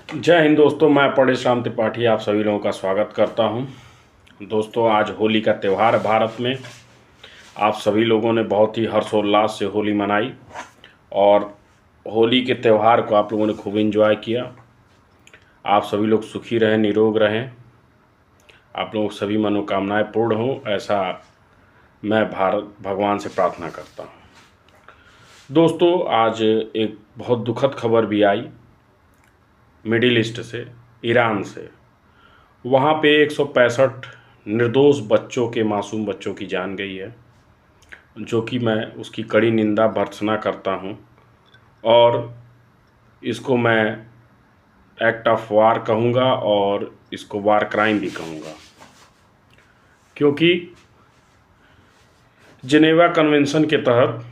जय हिंद दोस्तों, मैं परेश राम त्रिपाठी आप सभी लोगों का स्वागत करता हूं। दोस्तों, आज होली का त्यौहार है भारत में। आप सभी लोगों ने बहुत ही हर्षोल्लास से होली मनाई और होली के त्यौहार को आप लोगों ने खूब एंजॉय किया। आप सभी लोग सुखी रहें, निरोग रहें, आप लोगों की सभी मनोकामनाएं पूर्ण हों, ऐसा मैं भारत भगवान से प्रार्थना करता हूं। दोस्तों, आज एक बहुत दुखद खबर भी आई मिडिल ईस्ट से, ईरान से। वहाँ पे 165 निर्दोष बच्चों के, मासूम बच्चों की जान गई है, जो कि मैं उसकी कड़ी निंदा भर्त्सना करता हूँ और इसको मैं एक्ट ऑफ वार कहूँगा और इसको वार क्राइम भी कहूँगा, क्योंकि जिनेवा कन्वेंशन के तहत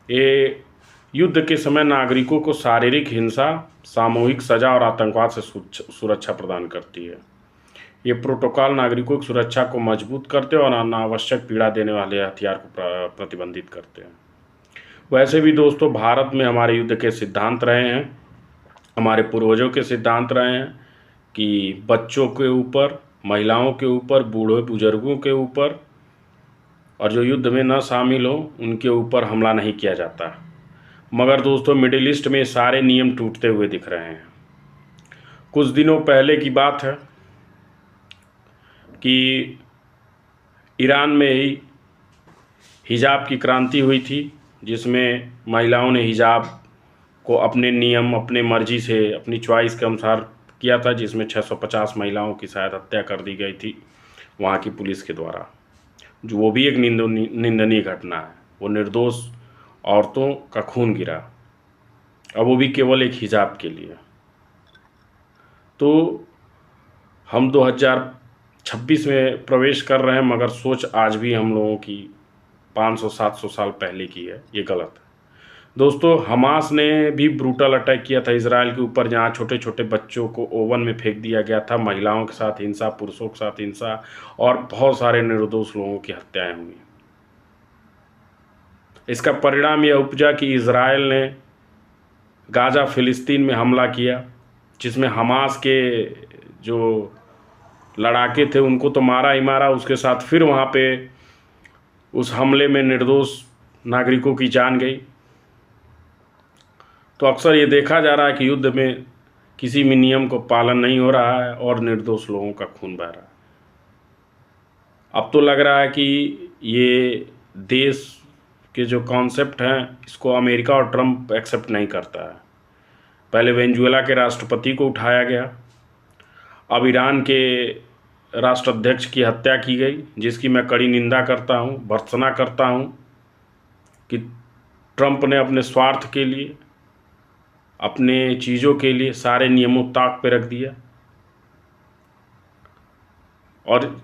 ये युद्ध के समय नागरिकों को शारीरिक हिंसा, सामूहिक सजा और आतंकवाद से सुरक्षा प्रदान करती है। ये प्रोटोकॉल नागरिकों की सुरक्षा को मजबूत करते हैं और अनावश्यक पीड़ा देने वाले हथियार को प्रतिबंधित करते हैं। वैसे भी दोस्तों, भारत में हमारे युद्ध के सिद्धांत रहे हैं, हमारे पूर्वजों के सिद्धांत रहे हैं कि बच्चों के ऊपर, महिलाओं के ऊपर, बूढ़े बुजुर्गों के ऊपर और जो युद्ध में न शामिल हो उनके ऊपर हमला नहीं किया जाता। मगर दोस्तों, मिडिल ईस्ट में सारे नियम टूटते हुए दिख रहे हैं। कुछ दिनों पहले की बात है कि ईरान में ही हिजाब की क्रांति हुई थी, जिसमें महिलाओं ने हिजाब को अपने नियम, अपने मर्जी से, अपनी चॉइस के अनुसार किया था, जिसमें 650 महिलाओं की शायद हत्या कर दी गई थी वहाँ की पुलिस के द्वारा, जो वो भी एक निंदनीय घटना है। वो निर्दोष औरतों का खून गिरा, और वो भी केवल एक हिजाब के लिए। तो हम 2026 में प्रवेश कर रहे हैं, मगर सोच आज भी हम लोगों की 500-700 साल पहले की है। ये गलत है दोस्तों। हमास ने भी ब्रूटल अटैक किया था इजराइल के ऊपर, जहाँ छोटे छोटे बच्चों को ओवन में फेंक दिया गया था। महिलाओं के साथ हिंसा, पुरुषों के साथ हिंसा और बहुत सारे निर्दोष लोगों की हत्याएं हुई। इसका परिणाम यह उपजा कि इजराइल ने गाजा फिलिस्तीन में हमला किया, जिसमें हमास के जो लड़ाके थे उनको तो मारा ही मारा, उसके साथ फिर वहाँ पे उस हमले में निर्दोष नागरिकों की जान गई। तो अक्सर ये देखा जा रहा है कि युद्ध में किसी भी नियम को पालन नहीं हो रहा है और निर्दोष लोगों का खून बह रहा है। अब तो लग रहा है कि ये देश के जो कॉन्सेप्ट हैं, इसको अमेरिका और ट्रंप एक्सेप्ट नहीं करता है। पहले वेनेजुएला के राष्ट्रपति को उठाया गया, अब ईरान के राष्ट्राध्यक्ष की हत्या की गई, जिसकी मैं कड़ी निंदा करता हूँ, भर्त्सना करता हूँ कि ट्रंप ने अपने स्वार्थ के लिए, अपने चीज़ों के लिए सारे नियमों ताक पे रख दिया, और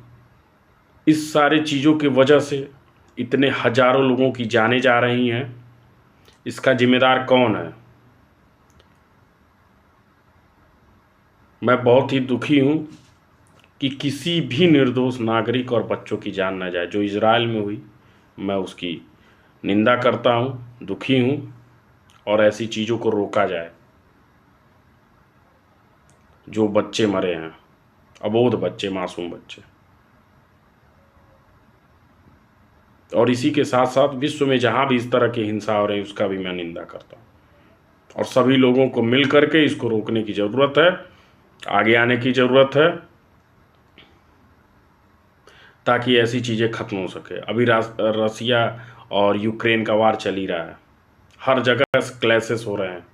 इस सारे चीज़ों की वजह से इतने हजारों लोगों की जानें जा रही हैं। इसका जिम्मेदार कौन है? मैं बहुत ही दुखी हूँ कि किसी भी निर्दोष नागरिक और बच्चों की जान न जाए। जो इजराइल में हुई, मैं उसकी निंदा करता हूँ, दुखी हूँ, और ऐसी चीज़ों को रोका जाए। जो बच्चे मरे हैं, अबोध बच्चे, मासूम बच्चे, और इसी के साथ साथ विश्व में जहाँ भी इस तरह की हिंसा हो रही है उसका भी मैं निंदा करता हूँ, और सभी लोगों को मिल करके इसको रोकने की ज़रूरत है, आगे आने की ज़रूरत है, ताकि ऐसी चीज़ें ख़त्म हो सके। अभी रसिया और यूक्रेन का वार चल ही रहा है, हर जगह क्लैशेस हो रहे हैं।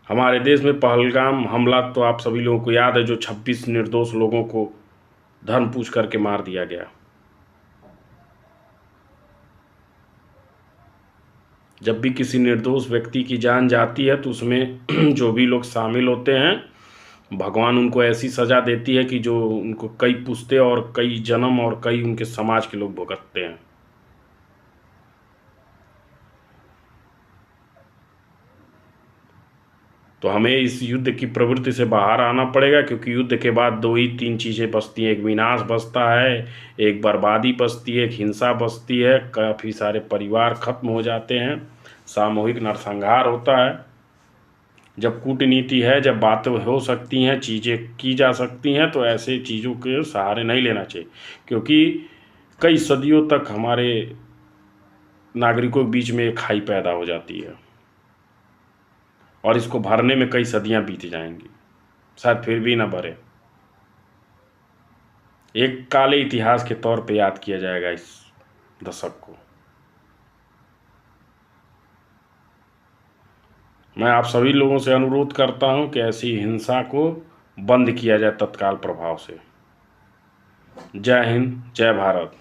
हमारे देश में पहलगाम हमला तो आप सभी लोगों को याद है, जो 26 निर्दोष लोगों को धर्म पूछ करके मार दिया गया। जब भी किसी निर्दोष व्यक्ति की जान जाती है तो उसमें जो भी लोग शामिल होते हैं, भगवान उनको ऐसी सज़ा देती है कि जो उनको कई पुश्ते और कई जन्म और कई उनके समाज के लोग भुगतते हैं। तो हमें इस युद्ध की प्रवृत्ति से बाहर आना पड़ेगा, क्योंकि युद्ध के बाद 2 ही 3 चीज़ें बचती हैं। एक विनाश बचता है, एक बर्बादी बचती है, एक हिंसा बचती है, काफ़ी सारे परिवार खत्म हो जाते हैं, सामूहिक नरसंहार होता है। जब कूटनीति है, जब बातें हो सकती हैं, चीज़ें की जा सकती हैं, तो ऐसे चीज़ों के सहारे नहीं लेना चाहिए, क्योंकि कई सदियों तक हमारे नागरिकों के बीच में एक खाई पैदा हो जाती है और इसको भरने में कई सदियां बीत जाएंगी, शायद फिर भी ना भरे। एक काले इतिहास के तौर पे याद किया जाएगा इस दशक को। मैं आप सभी लोगों से अनुरोध करता हूं कि ऐसी हिंसा को बंद किया जाए तत्काल प्रभाव से। जय हिंद, जय भारत।